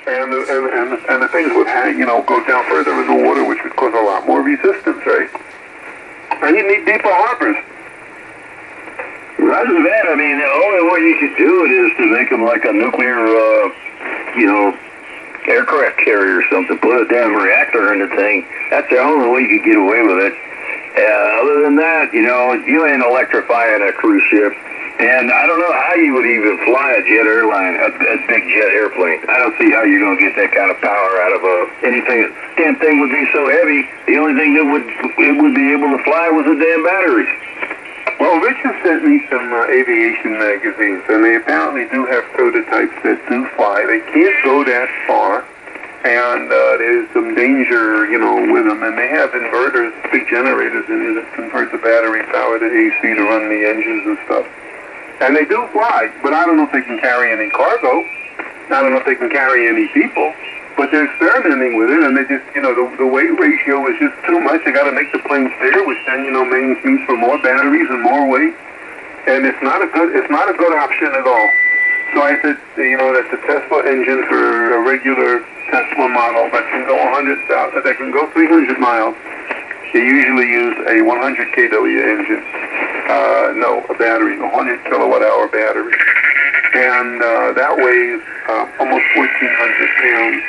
And the things would hang, go down further in the water, which would cause a lot more resistance, right? And you need deeper harbors. Rather than that, I mean, the only way you could do it is to make them like a nuclear, aircraft carrier or something. Put a damn reactor in the thing. That's the only way you could get away with it. Other than that, you ain't electrifying a cruise ship. And I don't know how you would even fly a jet airline, a big jet airplane. I don't see how you're going to get that kind of power out of anything. Damn thing would be so heavy, the only thing that would be able to fly was the damn batteries. Well, Richard sent me some aviation magazines, and they apparently do have prototypes that do fly. They can't go that far, and there's some danger, with them. And they have inverters, big generators in there that convert the battery power to AC to run the engines and stuff. And they do fly, but I don't know if they can carry any cargo. I don't know if they can carry any people. But they're experimenting with it, and they just, the weight ratio is just too much. They got to make the plane bigger, which then, means for more batteries and more weight. And it's not a good option at all. So I said, that the Tesla engine for a regular Tesla model that can go 100,000, that can go 300 miles, they usually use a 100 kW engine. A battery, a 100 kilowatt hour battery. And that weighs almost 1,400 pounds.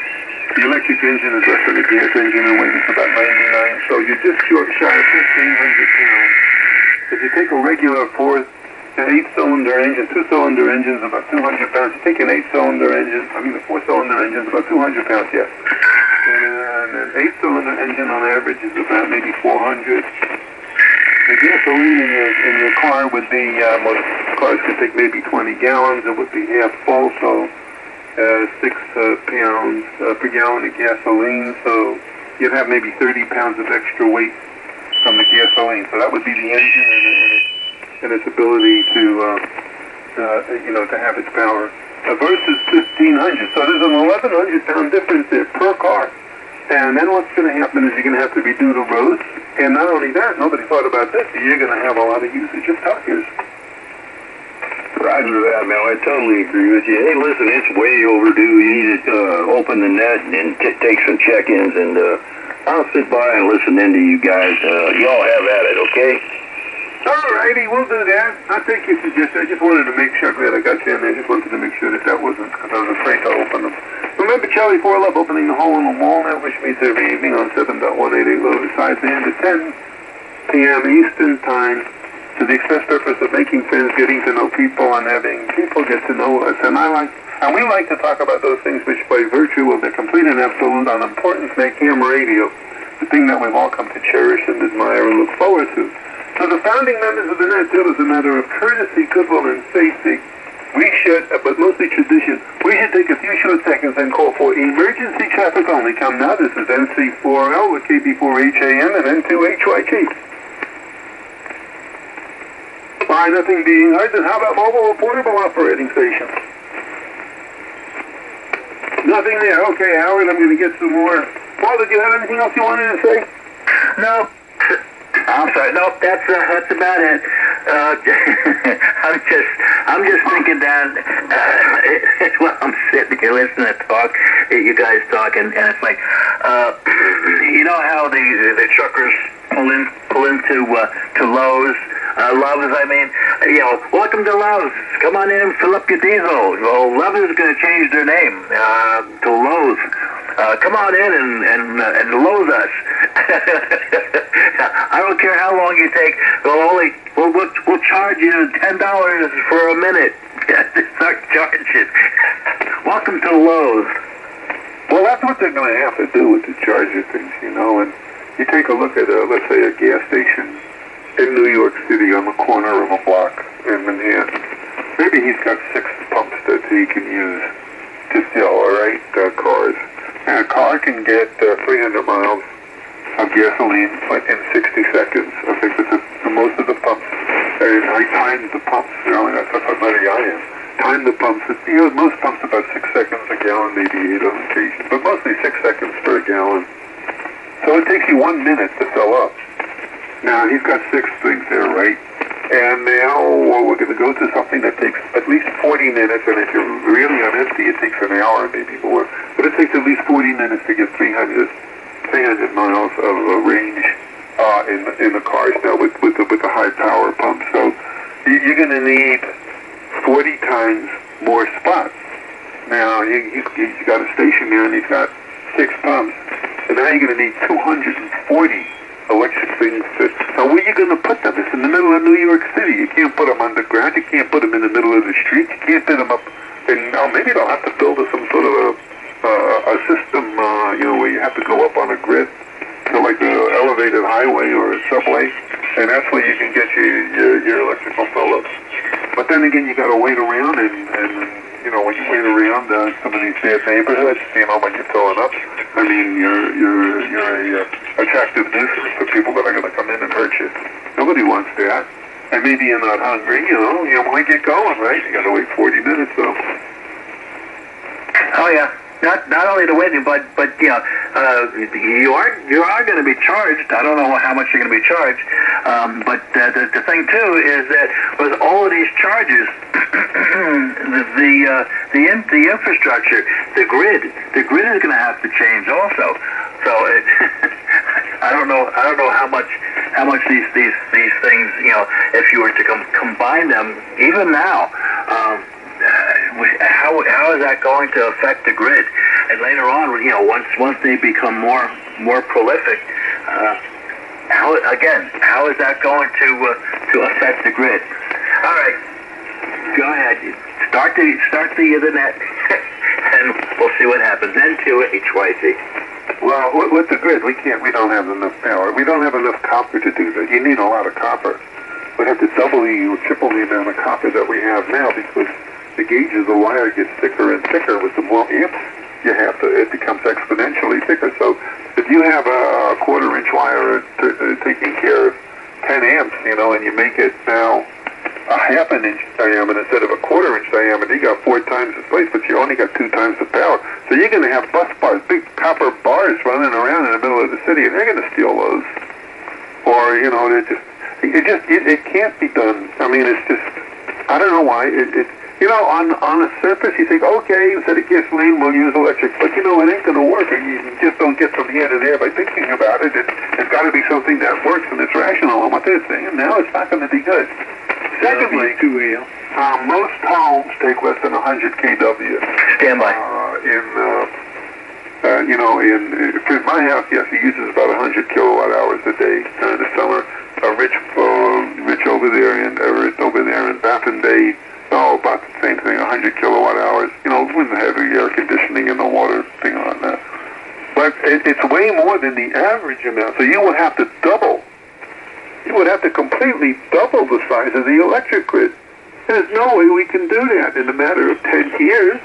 The electric engine is less than a gas engine and weighs about 99, so you're just short shy of 1,500 pounds. If you take a regular 8-cylinder engine, 2-cylinder engine is about 200 pounds. You take an 8-cylinder engine, a 4-cylinder engine is about 200 pounds, yes. And an 8-cylinder engine on average is about maybe 400. The gasoline in your car would be, most cars could take maybe 20 gallons. It would be half full, so 6 pounds per gallon of gasoline. So you'd have maybe 30 pounds of extra weight from the gasoline. So that would be the engine and its ability to have its power versus 1,500. So there's an 1,100 pound difference there per car. And then what's going to happen is you're going to have to redo the roads. And not only that, nobody thought about this, but you're going to have a lot of usage of tires. Roger that, man. I totally agree with you. Hey, listen, it's way overdue. You need to open the net and take some check-ins, and I'll sit by and listen in to you guys. Y'all have at it, okay? All righty, we'll do that. I'll take your suggestion. I just wanted to make sure, glad I got you in there. I just wanted to make sure that wasn't, because I was afraid to open them. Remember Charlie 4 Love opening the hole in the Walnut, which meets every evening on 7.188 Lotus Side and at 10 p.m. Eastern Time, to the express purpose of making friends, getting to know people, and having people get to know us. And we like to talk about those things which, by virtue of their complete and absolute unimportance, make ham radio the thing that we've all come to cherish and admire and look forward to. So the founding members of the net feel as a matter of courtesy, goodwill, and safety, we should, but mostly tradition, we should take a few short seconds and call for emergency traffic only. Come now, this is NC4L with KB4HAM and N2HYK. Why, nothing being heard, then how about mobile or portable operating stations? Nothing there. Okay, Howard, I'm going to get some more. Paul, did you have anything else you wanted to say? No. I'm sorry. Nope, that's about it. I'm just thinking that while I'm sitting here listening to you guys talking, and it's like, you know how the truckers pull into Lowe's. Love's, welcome to Love's. Come on in and fill up your diesel. Well, Love's is going to change their name to Lowe's. Come on in and Lowe's us. I don't care how long you take. We'll charge you $10 for a minute. Start charging. Welcome to Lowe's. Well, that's what they're going to have to do with the charger things, And you take a look at, let's say, a gas station in New York City on the corner of a block in Manhattan. Maybe he's got 6 pumps that he can use to fill, cars. And a car can get 300 miles of gasoline in 60 seconds. I think that's most of the pumps. And I timed the pumps. That's how bloody I am. Time the pumps. Most pumps about 6 seconds a gallon, maybe 8 on occasion, but mostly 6 seconds per gallon. So it takes you 1 minute to fill up. Now, he's got 6 things there, right? And now we're going to go to something that takes at least 40 minutes, and if you're really on empty, it takes an hour, maybe more. The but it takes at least 40 minutes to get 300 miles of range in the cars now with the high power pump. So you're going to need 40 times more spots. Now you got a station there and you've got 6 pumps, and now you're going to need 240 electric things. Now where are you going to put them? It's in the middle of New York City. You can't put them underground. You can't put them in the middle of the street. You can't put them up. And maybe they'll have to build some sort of a system, where you have to go up on a grid, like an elevated highway or a subway, and that's where you can get your electrical fill-ups. But then again, you got to wait around, and when you wait around some of these bad neighborhoods, when you're filling up, I mean, you're a attractive nuisance for people that are going to come in and hurt you. Nobody wants that. And maybe you're not hungry, you might get going, right? You got to wait 40 minutes, though. Oh yeah. Not only the waiting, but you are going to be charged. I don't know how much you're going to be charged, but the thing too is that with all of these charges, the infrastructure, the grid is going to have to change also. So I don't know how much these things, if you were to combine them even now. How is that going to affect the grid? And later on, once they become more prolific, how is that going to affect the grid? All right, go ahead. Start the internet, and we'll see what happens. N2HYC. Well, with the grid, we don't have enough power. We don't have enough copper to do that. You need a lot of copper. We have to double or triple the amount of copper that we have now because the gauge of the wire gets thicker and thicker with the more amps you have. It becomes exponentially thicker. So if you have a quarter-inch wire taking care of 10 amps, and you make it now a half-an-inch diameter instead of a quarter-inch diameter, you got 4 times the space, but you only got 2 times the power. So you're going to have bus bars, big copper bars running around in the middle of the city, and they're going to steal those. Or, it can't be done. I mean, it's just, I don't know why. On the surface, you think, okay, instead of gasoline, we'll use electric. But, it ain't going to work. And you just don't get from here to there by thinking about it. It's got to be something that works and it's rational. And what they're saying now, it's not going to be good. Secondly, most homes take less than 100 kW. Stand by. In my house, yes, he uses about 100 kilowatt hours a day during the summer. Rich over there and Everett over there in Baffin Bay, about the same thing, 100 kilowatt hours, with the heavy air conditioning and the water thing on that. But it's way more than the average amount, so you would have to double. You would have to completely double the size of the electric grid. There's no way we can do that in a matter of 10 years.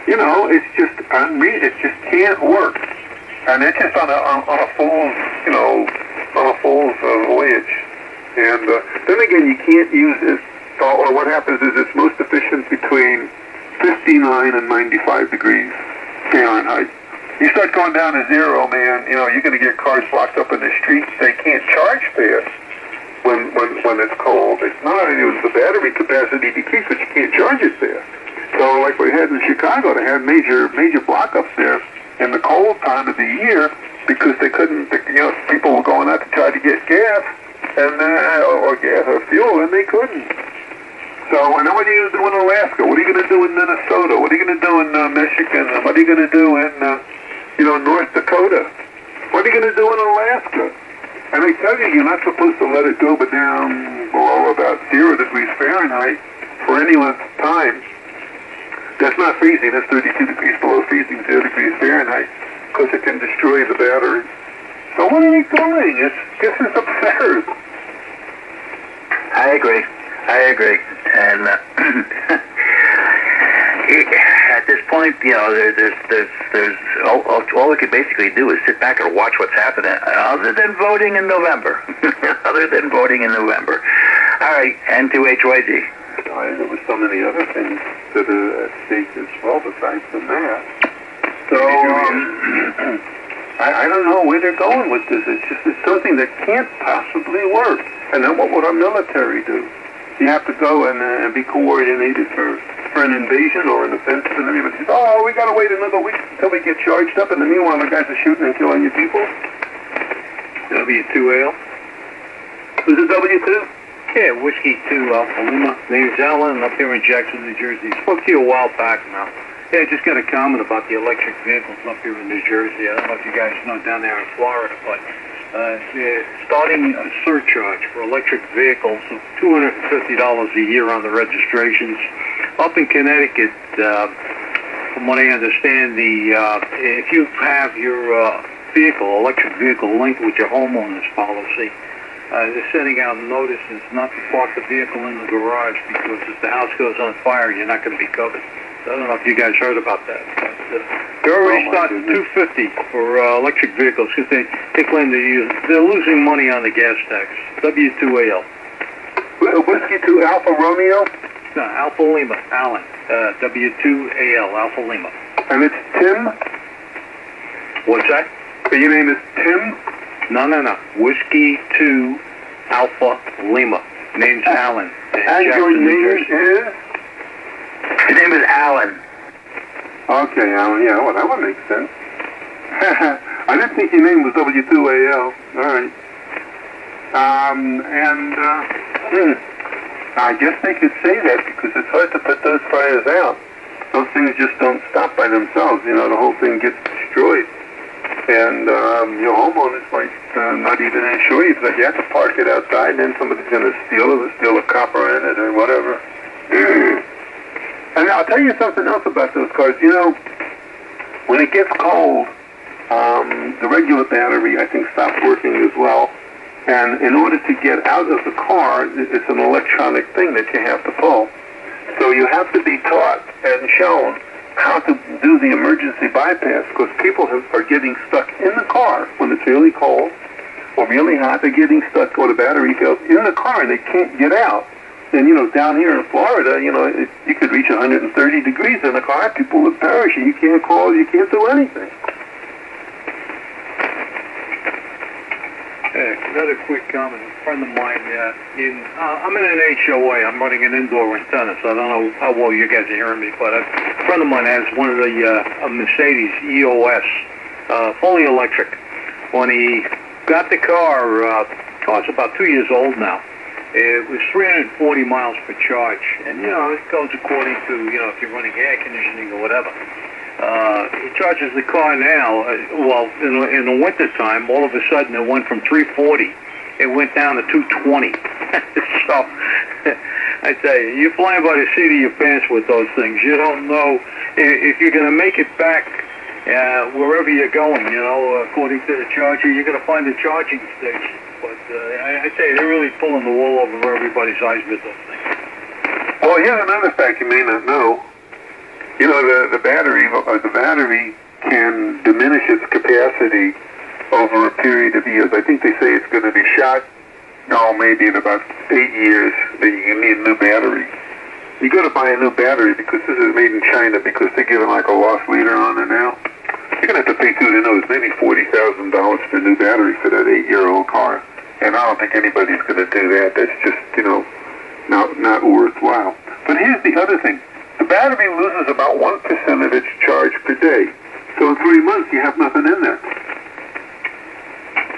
It's just unreal. It just can't work. And it's just on a fool's voyage. And then again, you can't use this. Or what happens is it's most efficient between 59 and 95 degrees Fahrenheit. You start going down to zero, man, you're going to get cars blocked up in the streets. They can't charge fast when it's cold. It's not the battery capacity decreases, but you can't charge it there. So like we had in Chicago, they had major block-ups there in the cold time of the year because they couldn't, people were going out to try to get gas or gas or fuel, and they couldn't. So, and what are you going to do in Alaska? What are you going to do in Minnesota? What are you going to do in Michigan? What are you going to do in, North Dakota? What are you going to do in Alaska? And I tell you, you're not supposed to let it go but down below about 0 degrees Fahrenheit for any length of time. That's not freezing. That's 32 degrees below freezing, 0 degrees Fahrenheit, because it can destroy the battery. So what are we doing? This is absurd. I agree. And at this point, there's all we could basically do is sit back and watch what's happening, other than voting in November. All right, N2HYG. There was so many other things that are at stake as well besides from that. So I don't know where they're going with this. It's something that can't possibly work. And then what would our military do? You have to go and be coordinated first. for an invasion or an offensive, and everybody says, oh, we got to wait another week until we get charged up, and then meanwhile the guys are shooting and killing your people. W2AL? Who's it, W2? Yeah, Whiskey 2 Alpha Lima. Name's Alan, up here in Jackson, New Jersey. Spoke to you a while back now. Yeah, I just got a comment about the electric vehicles up here in New Jersey. I don't know if you guys know down there in Florida, but they're starting a surcharge for electric vehicles of $250 a year on the registrations. Up in Connecticut, from what I understand, if you have your electric vehicle linked with your homeowner's policy, they're sending out notices not to park the vehicle in the garage because if the house goes on fire, you're not going to be covered. I don't know if you guys heard about that. But, they're already starting $250 for electric vehicles because they claim they're losing money on the gas tax. W2AL. Whiskey 2 Alpha Romeo? No, Alpha Lima, Alan. W2AL, Alpha Lima. And it's Tim? What's that? So your name is Tim? No. Whiskey 2 Alpha Lima. Name's Alan. And your name is? His name is Alan. Okay, Alan. Yeah, well, that would make sense. I didn't think your name was W2AL. All right. I guess they could say that because it's hard to put those fires out. Those things just don't stop by themselves. You know, the whole thing gets destroyed. And your homeowners might not even insure you, but you have to park it outside, and then somebody's going to steal a copper in it or whatever. And I'll tell you something else about those cars. You know, when it gets cold, the regular battery, I think, stops working as well. And in order to get out of the car, it's an electronic thing that you have to pull. So you have to be taught and shown how to do the emergency bypass, because people are getting stuck in the car when it's really cold or really hot. They're getting stuck, or the battery fails in the car, and they can't get out. And, you know, down here in Florida, you know, you could reach 130 degrees in the car. People would perish. You can't call. You can't do anything. Another quick comment. A friend of mine, I'm in an HOA. I'm running an indoor antenna, so I don't know how well you guys are hearing me, but a friend of mine has one of the a Mercedes EOS, fully electric. When he got the car, it's about 2 years old now. It was 340 miles per charge, and, you know, it goes according to, you know, if you're running air conditioning or whatever. He charges the car now, in the winter time, all of a sudden it went from 340, it went down to 220. So, I tell you, you're flying by the seat of your pants with those things. You don't know if you're going to make it back wherever you're going, you know, according to the charger. You're going to find a charging station. But I tell you, they're really pulling the wool over everybody's eyes with those things. Well, here's another fact you may not know. You know, the battery can diminish its capacity over a period of years. I think they say it's going to be shot, maybe in about 8 years that you need a new battery. You got to buy a new battery because this is made in China, because they're giving like a loss leader on it now. You're going to have to pay through the nose, maybe $40,000 for a new battery for that 8-year-old car. And I don't think anybody's going to do that. That's just, you know, not worthwhile. But here's the other thing. The battery loses about 1% of its charge per day. So in 3 months, you have nothing in there.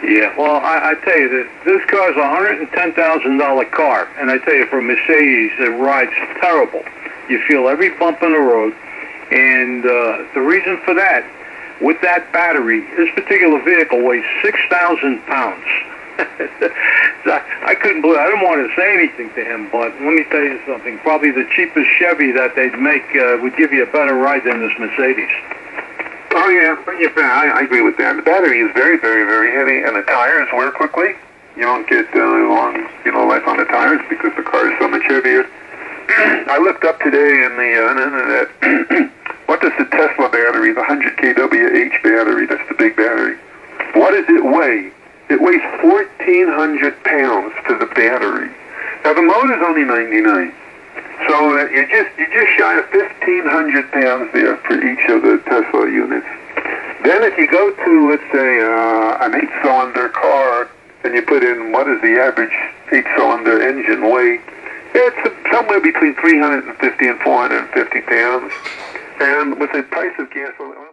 Yeah, well, I tell you, that this car's a $110,000 car. And I tell you, for a Mercedes, it rides terrible. You feel every bump in the road. And the reason for that, with that battery, this particular vehicle weighs 6,000 pounds. I couldn't believe it. I didn't want to say anything to him, but let me tell you something. Probably the cheapest Chevy that they'd make would give you a better ride than this Mercedes. Oh, yeah, I agree with that. The battery is very, very, very heavy, and the tires wear quickly. You don't get long, life on the tires because the car is so much heavier. I looked up today in the internet, what does the Tesla battery, the 100 kWh battery, that's the big battery, what does it weigh? It weighs 1,400 pounds to the battery. Now the motor's only 99, so you're just shy of 1,500 pounds there for each of the Tesla units. Then if you go to, let's say, an 8-cylinder car, and you put in what is the average 8-cylinder engine weigh, It's somewhere between 350 and 450 pounds. And with the price of gasoline...